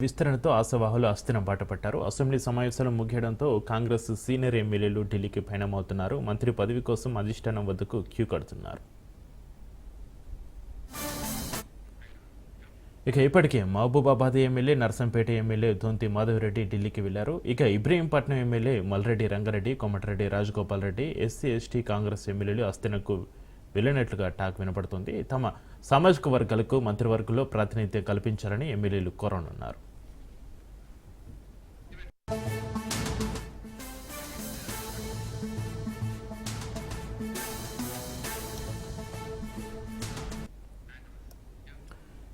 విస్తరణతో ఆశావాహులు అస్థిరం బాటపట్టారు. Assembly సమావేశాలు ముగియడంతో Congress senior ఎమ్మెల్యేలు ఢిల్లీకి పయనమవుతున్నారు. మంత్రి పదవి కోసం అధిష్టానం వద్దకు క్యూ కడుతున్నారు. ఇక ఇప్పటికే మహబూబాబాద్ ఎమ్మెల్యే, నర్సంపేట ఎమ్మెల్యే దొంతి మాధవరెడ్డి ఢిల్లీకి వెళ్లారు. ఇక Ibrahimpatnam MLA Malreddy Rangareddy, Komatireddy Rajagopal Reddy, SC ST Congress ఎమ్మెల్యేలు అస్థినకు వెళ్లినట్లుగా టాక్ వినపడుతుంది. తమ సామాజిక వర్గాలకు మంత్రివర్గంలో ప్రాతినిధ్యం కల్పించాలని ఎమ్మెల్యేలు కోరనున్నారు.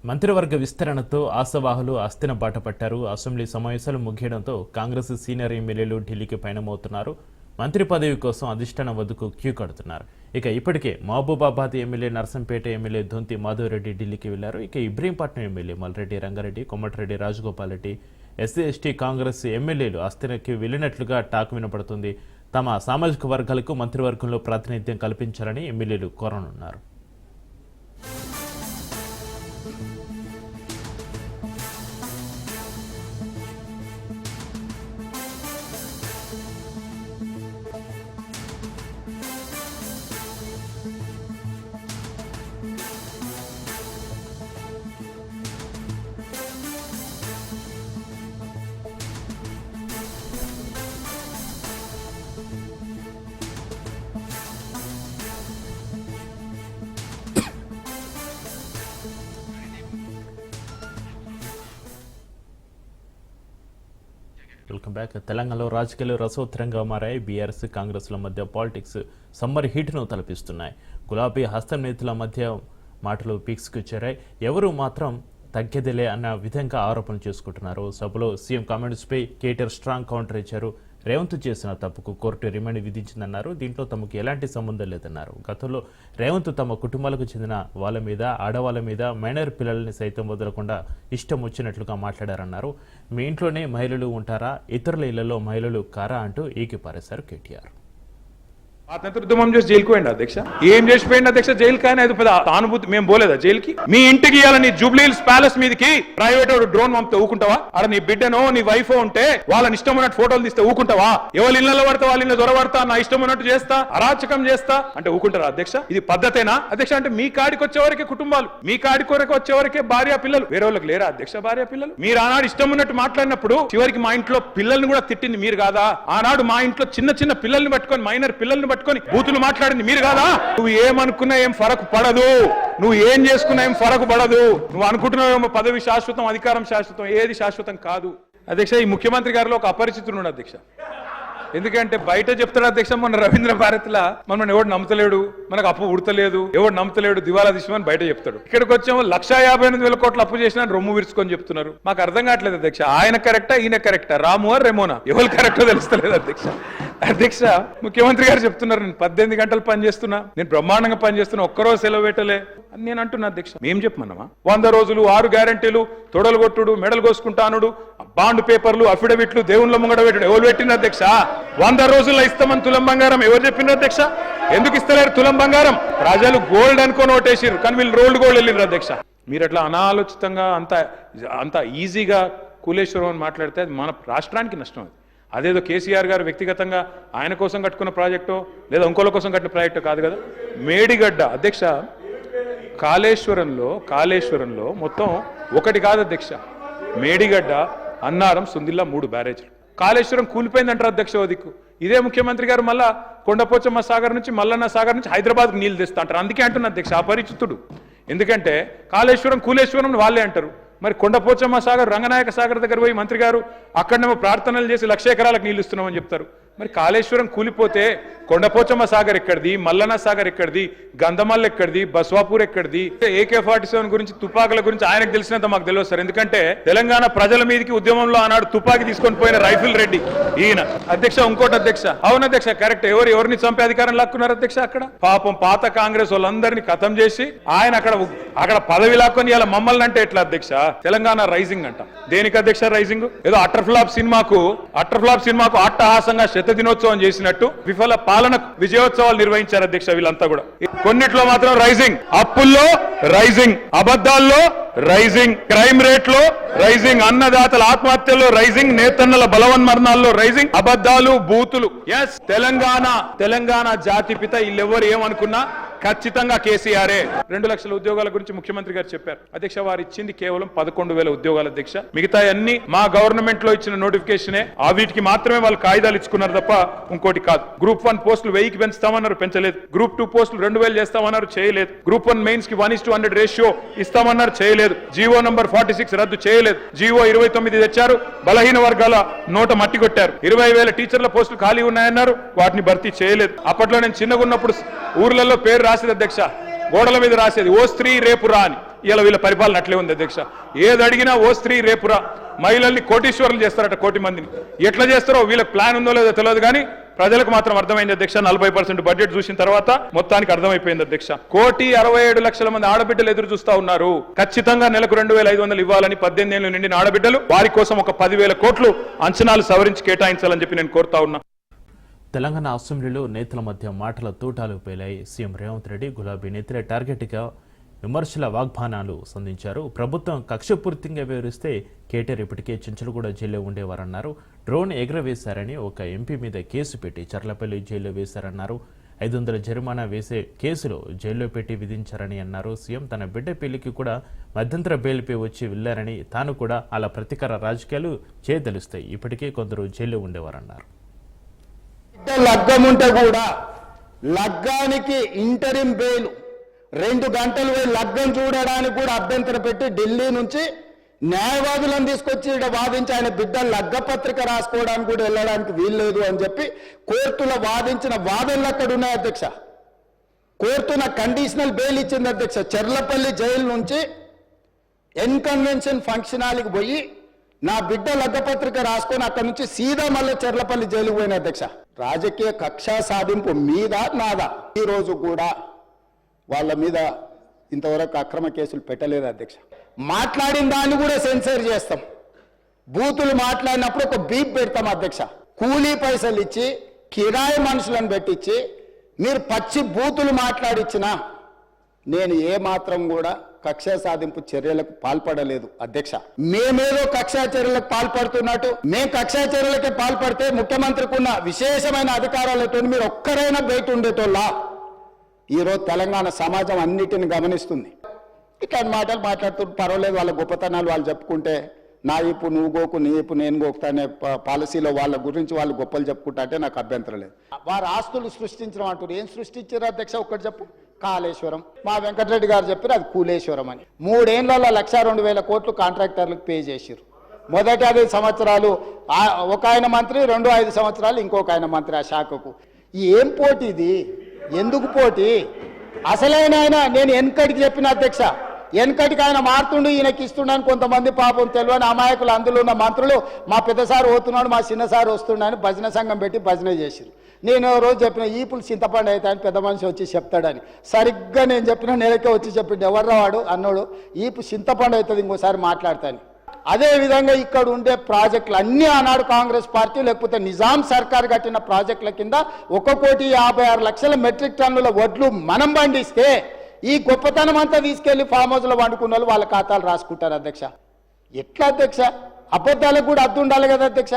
మంత్రివర్గ విస్తరణతో ఆశావాహులు అస్థిన బాట పట్టారు. అసెంబ్లీ సమావేశాలు ముగియడంతో కాంగ్రెస్ సీనియర్ ఎమ్మెల్యేలు ఢిల్లీకి పయనమవుతున్నారు. మంత్రి పదవి కోసం అధిష్టానం వద్దకు క్యూ కడుతున్నారు. ఇక ఇప్పటికే మహబూబాబాద్ ఎమ్మెల్యే, నర్సంపేట ఎమ్మెల్యే దొంతి మాధవరెడ్డి ఢిల్లీకి వెళ్లారు. ఇక Ibrahimpatnam MLA Malreddy Rangareddy, Komatireddy Rajagopal Reddy, SC ST Congress ఎమ్మెల్యేలు అస్థినకి వెళ్లినట్లుగా టాక్ వినపడుతుంది. తమ సామాజిక వర్గాలకు మంత్రివర్గంలో ప్రాతినిధ్యం కల్పించాలని ఎమ్మెల్యేలు కోరనున్నారు. Welcome back. తెలంగాణలో రాజకీయాలు రసోత్తరంగా మారాయి. బీఆర్ఎస్, కాంగ్రెస్ల మధ్య పాలిటిక్స్ సమ్మర్ హీట్ను తలపిస్తున్నాయి. గులాబీ హస్తం నేతల మధ్య మాటలు పీక్స్కు చేరాయి. ఎవరు మాత్రం తగ్గేదిలే అన్న విధంగా ఆరోపణలు చేసుకుంటున్నారు. సభలో సీఎం కామెంట్స్పై కేటీఆర్ స్ట్రాంగ్ కౌంటర్ ఇచ్చారు. రేవంత్ చేసిన తప్పుకు కోర్టు రిమాండ్ విధించిందన్నారు. దీంట్లో తమకు ఎలాంటి సంబంధం లేదన్నారు. గతంలో రేవంత్ తమ కుటుంబాలకు చెందిన వాళ్ళ మీద, ఆడవాళ్ళ మీద, మైనర్ పిల్లల్ని సైతం వదలకుండా ఇష్టం వచ్చినట్లుగా మాట్లాడారన్నారు. మీ ఇంట్లోనే మహిళలు ఉంటారా, ఇతరుల ఇళ్లలో మహిళలు కారా అంటూ ఏకిపారేశారు కేటీఆర్. స్వాతంత్రోద్యమం చేసి జైలుకు పోయింది అధ్యక్ష. ఏం చేసిపోయింది అధ్యక్ష జైలు? కానీ అది పెద్ద సానుభూతి మేము పోలేదా జైలుకి? మీ ఇంటికి ఇవ్వాలని జూబ్లీ హిల్స్ ప్యాలెస్ మీదకి ప్రైవేట్ డ్రోన్ పంపితే ఊకుంటావా? అక్కడ నీ బిడ్డనో నీ వైఫ్ ఉంటే వాళ్ళని ఇష్టం ఉన్నట్టు ఫోటోలు తీస్తే ఊకుంటావా? ఎవరి ఇళ్లలో పడితే వాళ్ళ ఇళ్ళ దొరబడతా, నా ఇష్టం ఉన్నట్టు చేస్తా, అరాచకం చేస్తా అంటే ఊకుంటారా అధ్యక్ష? ఇది పద్ధతేనా అధ్యక్ష? అంటే మీ కాడికి వచ్చేవరకే కుటుంబాలు, మీ కాడి కొరకు వచ్చేవరకే భార్య పిల్లలు, వేరే వాళ్ళకి లేరా అధ్యక్ష భార్య పిల్లలు? మీరు ఆనాడు ఇష్టం ఉన్నట్టు మాట్లాడినప్పుడు చివరికి మా ఇంట్లో పిల్లల్ని కూడా తిట్టింది మీరు కాదా? ఆనాడు మా ఇంట్లో చిన్న చిన్న పిల్లల్ని పట్టుకొని, మైనర్ పిల్లల్ని పట్టుకొని బూతులు మాట్లాడింది మీరు కాదా? నువ్వు ఏమనుకున్నా ఏం ఫరకు పడదు, నువ్వు ఏం చేసుకున్నా ఏం ఫరకు పడదు. నువ్వు అనుకుంటున్నావేమో పదవి శాశ్వతం, అధికారం శాశ్వతం, ఏది శాశ్వతం కాదు అధ్యక్ష. ఈ ముఖ్యమంత్రి గారిలో ఒక అపరిచితుడు అధ్యక్ష. ఎందుకంటే బయట చెప్తాడు అధ్యక్ష, మొన్న రవీంద్ర భారతిలా మనం ఎవడు నమ్మతలేడు, మనకు అప్పు ఉడతలేదు, ఎవడు నమ్మతలేడు, దివాలా తీసిమని బయట చెప్తాడు. ఇక్కడికి వచ్చాము 1,58,000 కోట్ల అప్పు చేసిన రొమ్ము విరుచుకొని చెప్తున్నారు. మాకు అర్థం కావట్లేదు అధ్యక్ష. ఆయన కరెక్టా, ఈయన కరెక్టా, రాము రెమోనా, ఎవరు కరెక్టో తెలుస్తలేదు అధ్యక్ష. అధ్యక్ష ముఖ్యమంత్రి గారు చెప్తున్నారు, నేను 18 గంటలు పనిచేస్తున్నా, నేను బ్రహ్మాండంగా పనిచేస్తున్నా, ఒక్కరోజు సెలవు పెట్టలే అని నేను అంటున్నా అధ్యక్ష. మేం చెప్పమన్నామా? 100 రోజులు, 6 గ్యారంటీలు, తొడలు కొట్టుడు, మెడలు కోసుకుంటానుడు, బాండ్ పేపర్లు, అఫిడవిట్లు, దేవుళ్ళ ముంగడ పెట్టుడు ఎవరు పెట్టిన అధ్యక్ష? 100 రోజుల్లో ఇస్తామని తులం బంగారం ఎవరు చెప్పిండ్రు అధ్యక్ష? ఎందుకు ఇస్తలేరు తులం బంగారం? ప్రజలు గోల్డ్ అనుకొని ఓటేసిరు, కానీ వీళ్ళు రోల్డ్ గోల్డ్ వెళ్ళిండ్రు అధ్యక్ష. మీరు అట్లా అనాలోచితంగా అంత ఈజీగా కూలేశ్వరం అని మాట్లాడితే అది మన రాష్ట్రానికి నష్టం. అది అదేదో కేసీఆర్ గారు వ్యక్తిగతంగా ఆయన కోసం కట్టుకున్న ప్రాజెక్టో లేదా ఇంకోల కోసం కట్టిన ప్రాజెక్టో కాదు కదా. మేడిగడ్డ అధ్యక్ష, కాళేశ్వరంలో మొత్తం ఒకటి కాదు అధ్యక్ష, మేడిగడ్డ, అన్నారం, సుందిల్లా 3 బ్యారేజ్లు. కాళేశ్వరం కూలిపోయిందంటారు అధ్యక్ష. దిక్కు ఇదే ముఖ్యమంత్రి గారు మళ్ళా కొండపోచమ్మ సాగర్ నుంచి, మల్లన్న సాగర్ నుంచి హైదరాబాద్కు నీళ్లు తెస్తా అంటారు. అందుకే అంటున్నా అధ్యక్ష అపరిచితుడు. ఎందుకంటే కాళేశ్వరం కూలేశ్వరం వాళ్ళే అంటారు. మరి కొండపోచమ్మ సాగర్, రంగనాయక సాగర్ దగ్గర పోయి మంత్రి గారు అక్కడనేమో ప్రార్థనలు చేసి 1,00,000 ఎకరాలకు నీళ్లు ఇస్తున్నామని చెప్తారు. మరి కాళేశ్వరం కూలిపోతే కొండపోచమ్మ సాగర్ ఎక్కడిది, మల్లన్న సాగర్ ఎక్కడిది, గంధమల్ ఎక్కడిది, బస్వాపూర్ ఎక్కడిది? AK-47 గురించి, తుపాకుల గురించి ఆయనకు తెలిసినంత మాకు తెలియదు సార్. ఎందుకంటే తెలంగాణ ప్రజల మీదకి ఉద్యమంలో ఆనాడు తుపాకి తీసుకొని పోయిన రైఫిల్ రెడ్డి ఈయన అధ్యక్ష. ఇంకోటి అధ్యక్ష, అవును అధ్యక్ష కరెక్ట్, ఎవరిని చంపే అధికారం లాక్కున్నారు అధ్యక్ష? అక్కడ పాపం పాత కాంగ్రెస్ వాళ్ళందరినీ ఖతం చేసి ఆయన అక్కడ పదవి లాక్కొని ఇలా మమ్మల్ని అంటే ఎట్లా అధ్యక్ష? తెలంగాణ రైజింగ్ అంట. దేనికి అధ్యక్ష రైజింగ్? ఏదో అటర్ ఫ్లాప్ సినిమాకు అట్టహాసంగా దినోత్సవం చేసినట్టు విఫల పాలనకు విజయోత్సవాలు నిర్వహించారు అధ్యక్ష. వీళ్ళంతా కూడా కొన్నిట్లో మాత్రం రైజింగ్, అప్పుల్లో రైజింగ్, అబద్ధాల్లో రైజింగ్ క్రైమ్ రేట్ లో రైజింగ్, అన్నదాతల ఆత్మహత్యల్లో రైజింగ్, నేతన్నల బలవన్మరణాల్లో రైజింగ్, అబద్ధాలు బూతులు. ఎస్, తెలంగాణ జాతిపిత వీళ్ళెవరు ఏమనుకున్నా ఖచ్చితంగా కేసీఆరే. 2 లక్షల ఉద్యోగాల గురించి ముఖ్యమంత్రి గారు చెప్పారు. అధ్యక్ష, వారు ఇచ్చింది కేవలం 11,000 ఉద్యోగాలు అధ్యక్ష. మిగతా అన్ని మా గవర్నమెంట్ లో ఇచ్చిన నోటిఫికేషనే. ఆ వీటికి మాత్రమే వాళ్ళు కాయిదాలు ఇచ్చుకున్నారు తప్ప ఇంకోటి కాదు. గ్రూప్ 1 పోస్టులు 1000కి పెంచుతామన్నారు, పెంచలేదు. గ్రూప్ 2 పోస్టులు 2000 చేస్తామన్నారు, చేయలేదు. గ్రూప్ 1 మెయిన్స్ కి 1:100 రేషియో ఇస్తామన్నారు, చేయలేదు. జీవో నంబర్ 46 రద్దు చేయలేదు. జీవో 29 తెచ్చారు, బలహీన వర్గాల నోట మట్టి కొట్టారు. 20,000 టీచర్ల పోస్టులు ఖాళీ ఉన్నాయన్నారు, వాటిని భర్తీ చేయలేదు. అప్పట్లో నేను చిన్నగా ఉన్నప్పుడు ఊర్లలో పేరు రాసేది అధ్యక్ష, గోడల మీద రాసేది ఓ స్త్రీ రేపురా అని. ఇలా వీళ్ళ పరిపాలన అట్లే ఉంది అధ్యక్ష. ఏది అడిగినా ఓ స్త్రీ రేపురా. మహిళల్ని కోటీశ్వరులు చేస్తారట, 1 కోటి మందిని. ఎట్లా చేస్తారో వీళ్ళకి ప్లాన్ ఉందో లేదో తెలియదు కానీ ప్రజలకు మాత్రం అర్థమైంది అధ్యక్ష. 40% బడ్జెట్ చూసిన తర్వాత మొత్తానికి అర్థమైపోయింది అధ్యక్ష. 1,67,00,000 మంది ఆడబిడ్డలు ఎదురు చూస్తా ఉన్నారు. ఖచ్చితంగా నెలకు 2,500 ఇవ్వాలని 18 ఏళ్లు నిండిన ఆడబిడ్డలు, వారి కోసం ఒక 10,000 కోట్లు అంచనాలు సవరించి కేటాయించాలని చెప్పి నేను కోరుతా ఉన్నా. తెలంగాణ అసెంబ్లీలో నేతల మధ్య మాటల తూటాలు పేలాయి. సీఎం రేవంత్ రెడ్డి గులాబీ నేతల టార్గెట్గా విమర్శల వాగ్బానాలు సంధించారు. ప్రభుత్వం కక్షపూర్తిగా వివరిస్తే కేటీఆర్ ఇప్పటికే చించలగూడ జైల్లో ఉండేవారన్నారు. డ్రోన్ ఎగురవేశారని ఒక ఎంపీ మీద కేసు పెట్టి చర్లపల్లి జైల్లో వేశారన్నారు. 500 జరిమానా వేసే కేసులో జైల్లో పెట్టి విధించారని అన్నారు. సీఎం తన బిడ్డ పెళ్లికి కూడా మధ్యంతర బెయిల్పై వచ్చి వెళ్లారని, తాను కూడా అలా ప్రతీకార రాజకీయాలు చేయదలుస్తాయి, ఇప్పటికే కొందరు జైల్లో ఉండేవారన్నారు. లగ్గం ఉంటే కూడా లగ్గానికి ఇంటరిం బెయిల్ 2 గంటలు పోయి లగ్గం చూడడానికి కూడా అభ్యంతరం పెట్టి ఢిల్లీ నుంచి న్యాయవాదులను తీసుకొచ్చి ఇక్కడ వాదించి ఆయన బిడ్డ లగ్గపత్రిక రాసుకోవడానికి కూడా వెళ్ళడానికి వీల్లేదు అని చెప్పి కోర్టులో వాదించిన వాదనలు అక్కడ ఉన్నాయి అధ్యక్ష. కోర్టు నాకు కండిషనల్ బెయిల్ ఇచ్చింది అధ్యక్ష. చెర్లపల్లి జైలు నుంచి ఎన్కన్వెన్షన్ ఫంక్షన్ హాల్కి పోయి నా బిడ్డ లగ్గపత్రిక రాసుకొని అక్కడి నుంచి సీదా మళ్ళీ చెర్లపల్లి జైలుకు పోయిన అధ్యక్ష. రాజకీయ కక్ష సాధింపు మీద నాదా. ఈ రోజు కూడా వాళ్ళ మీద ఇంతవరకు అక్రమ కేసులు పెట్టలేదు అధ్యక్ష. మాట్లాడిన దాన్ని కూడా సెన్సర్ చేస్తాం. బూతులు మాట్లాడినప్పుడు ఒక బీప్ పెడతాం అధ్యక్ష. కూలీ పైసలు ఇచ్చి కిరాయి మనుషులను పెట్టించి మీరు పచ్చి బూతులు మాట్లాడిచ్చినా నేను ఏ మాత్రం కూడా కక్ష సాధింపు చర్యలకు పాల్పడలేదు అధ్యక్ష. మేమేదో కక్షా చర్యలకు పాల్పడుతున్నట్టు, మేము కక్షా చర్యలకే పాల్పడితే ముఖ్యమంత్రికి ఉన్న విశేషమైన అధికారాలతో మీరు ఒక్కరైనా బయట ఉండేటోళ్ళ. ఈరోజు తెలంగాణ సమాజం అన్నిటిని గమనిస్తుంది. ఇట్లాంటి మాటలు మాట్లాడుతూ పర్వాలేదు, వాళ్ళ గొప్పతనాలు వాళ్ళు చెప్పుకుంటే, నా ఇప్పు నువ్వు గోకు, నీ ఇప్పు నేను గోకుతా అనే పాలసీలో వాళ్ళ గురించి వాళ్ళు గొప్పలు చెప్పుకుంటా అంటే నాకు అభ్యంతరం లేదు. వారు ఆస్తులు సృష్టించడం అంటారు. ఏం సృష్టించారు అధ్యక్ష? ఒక్కటి చెప్పు. కాళేశ్వరం. మా వెంకటరెడ్డి గారు చెప్పారు అది కూలేశ్వరం అని. 3 ఏళ్లలో 1,02,000 కోట్లు కాంట్రాక్టర్లకు పే చేశారు. మొదటి 5 సంవత్సరాలు ఒక ఆయన మంత్రి, 5 సంవత్సరాలు ఇంకొక ఆయన మంత్రి ఆ శాఖకు. ఏం పోటీ ఇది? ఎందుకు పోటీ? అసలైన ఆయన నేను వెనకటికి చెప్పిన అధ్యక్ష, వెనకటికి ఆయన మారుతుండు, ఈయనకి ఇస్తున్నాను. కొంతమంది పాపం తెలియని అమాయకులు అందులో ఉన్న మంత్రులు మా పెద్దసారి పోతున్నాడు, మా చిన్నసారి వస్తున్నాడని భజన సంఘం పెట్టి భజన చేసిరు. నేను రోజు చెప్పిన ఈపులు చింతపండు అవుతాయని పెద్ద మనిషి వచ్చి చెప్తాడని. సరిగ్గా నేను చెప్పిన నెలకే వచ్చి చెప్పిండు, ఎవర్రా వాడు అన్నాడు, ఈపు చింతపండు అవుతుంది ఇంకోసారి మాట్లాడతాను. అదేవిధంగా ఇక్కడ ఉండే ప్రాజెక్టులు అన్నీ ఆనాడు కాంగ్రెస్ పార్టీ లేకపోతే నిజాం సర్కార్ కట్టిన ప్రాజెక్టుల కింద 1,56,00,000 మెట్రిక్ టన్నుల వడ్లు మనం పండిస్తే ఈ గొప్పతనం అంతా తీసుకెళ్లి ఫామ్ హౌస్ లో వండుకున్న వాళ్ళు వాళ్ళ ఖాతాలు రాసుకుంటారు అధ్యక్ష. ఎట్లా అధ్యక్ష? అబద్ధాలకు కూడా అద్దు ఉండాలి కదా అధ్యక్ష.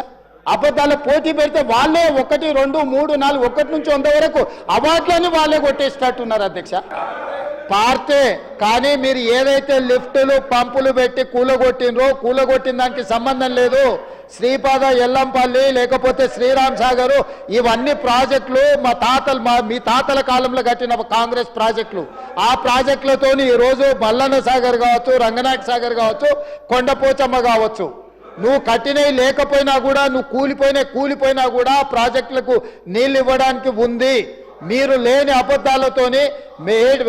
అబద్ధాలు పోటీ పెడితే వాళ్ళే 1, 2, 3, 4 1 నుంచి 100 వరకు అవార్డులని వాళ్ళే కొట్టేసేటట్టున్నారు అధ్యక్ష. పార్టీ కానీ మీరు ఏదైతే లిఫ్టులు పంపులు పెట్టి కూలగొట్టిన దానికి సంబంధం లేదు. శ్రీపాద, ఎల్లంపల్లి, లేకపోతే శ్రీరామ్ సాగర్, ఇవన్నీ ప్రాజెక్టులు మీ తాతల కాలంలో కట్టిన కాంగ్రెస్ ప్రాజెక్టులు. ఆ ప్రాజెక్టులతో ఈరోజు బల్లన్న సాగర్ కావచ్చు, రంగనాయక సాగర్ కావచ్చు, కొండపోచమ్మ కావచ్చు, నువ్వు కట్టినవి లేకపోయినా కూడా, నువ్వు కూలిపోయినా కూడా ప్రాజెక్టులకు నీళ్ళు ఇవ్వడానికి ఉంది. మీరు లేని అబద్ధాలతోని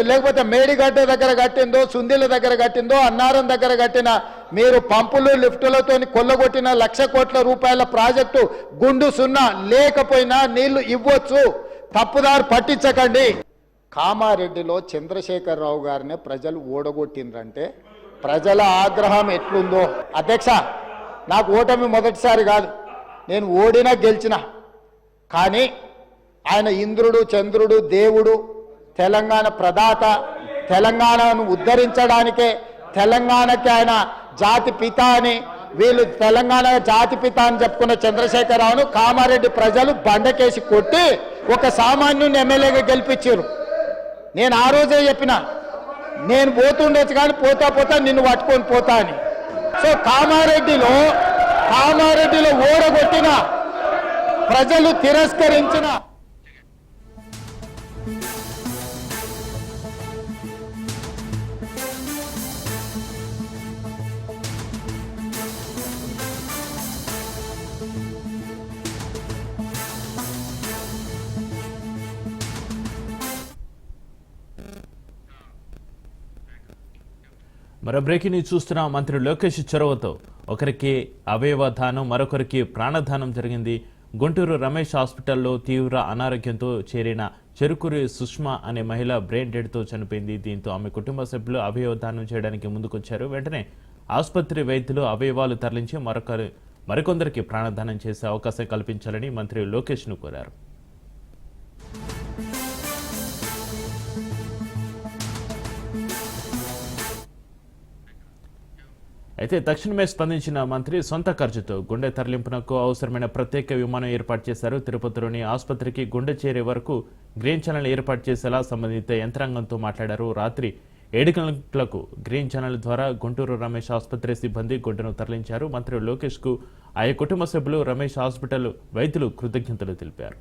లేకపోతే మేడిగడ్డ దగ్గర కట్టిందో, సుందిల దగ్గర కట్టిందో, అన్నారం దగ్గర కట్టిన మీరు పంపులు లిఫ్టులతో కొల్లగొట్టిన 1,00,000 కోట్ల రూపాయల ప్రాజెక్టు గుండు సున్నా లేకపోయినా నీళ్లు ఇవ్వచ్చు. తప్పుదారు పట్టించకండి. కామారెడ్డిలో చంద్రశేఖరరావు గారిని ప్రజలు ఓడగొట్టిండ్రంటే ప్రజల ఆగ్రహం ఎట్లుందో అధ్యక్ష. నాకు ఓటమి మొదటిసారి కాదు, నేను ఓడినా గెలిచిన. కానీ ఆయన ఇంద్రుడు, చంద్రుడు, దేవుడు, తెలంగాణ ప్రదాత, తెలంగాణను ఉద్ధరించడానికే తెలంగాణకి ఆయన జాతి పిత అని, వీళ్ళు తెలంగాణ జాతి పిత అని చెప్పుకున్న చంద్రశేఖరరావును కామారెడ్డి ప్రజలు బండకేసి కొట్టి ఒక సామాన్యుని ఎమ్మెల్యేగా గెలిపించారు. నేను ఆ రోజే చెప్పిన, నేను పోతుండొచ్చు కానీ పోతా పోతా నిన్ను పట్టుకొని పోతా అని. సో కామారెడ్డిలో ఓడగొట్టిన ప్రజలు తిరస్కరించిన మరో బ్రేకింగ్ న్యూస్ చూస్తున్న మంత్రి లోకేష్ చొరవతో ఒకరికి అవయవ దానం, మరొకరికి ప్రాణదానం జరిగింది. గుంటూరు రమేష్ హాస్పిటల్లో తీవ్ర అనారోగ్యంతో చేరిన చెరుకూరి సుష్మా అనే మహిళ బ్రెయిన్ డెడ్తో చనిపోయింది. దీంతో ఆమె కుటుంబ సభ్యులు అవయవ దానం చేయడానికి ముందుకొచ్చారు. వెంటనే ఆసుపత్రి వైద్యులు అవయవాలు తరలించి మరికొందరికి ప్రాణదానం చేసే అవకాశం కల్పించాలని మంత్రి లోకేష్ను కోరారు. అయితే తక్షణమే స్పందించిన మంత్రి సొంత ఖర్చుతో గుండె తరలింపునకు అవసరమైన ప్రత్యేక విమానం ఏర్పాటు చేశారు. తిరుపతిలోని ఆసుపత్రికి గుండె చేరే వరకు గ్రీన్ ఛానల్ ఏర్పాటు చేసేలా సంబంధిత యంత్రాంగంతో మాట్లాడారు. రాత్రి 7 గంటలకు గ్రీన్ ఛానల్ ద్వారా గుంటూరు రమేష్ ఆసుపత్రి సిబ్బంది గుండెను తరలించారు. మంత్రి లోకేష్కు ఆయా కుటుంబ సభ్యులు, రమేష్ హాస్పిటల్ వైద్యులు కృతజ్ఞతలు తెలిపారు.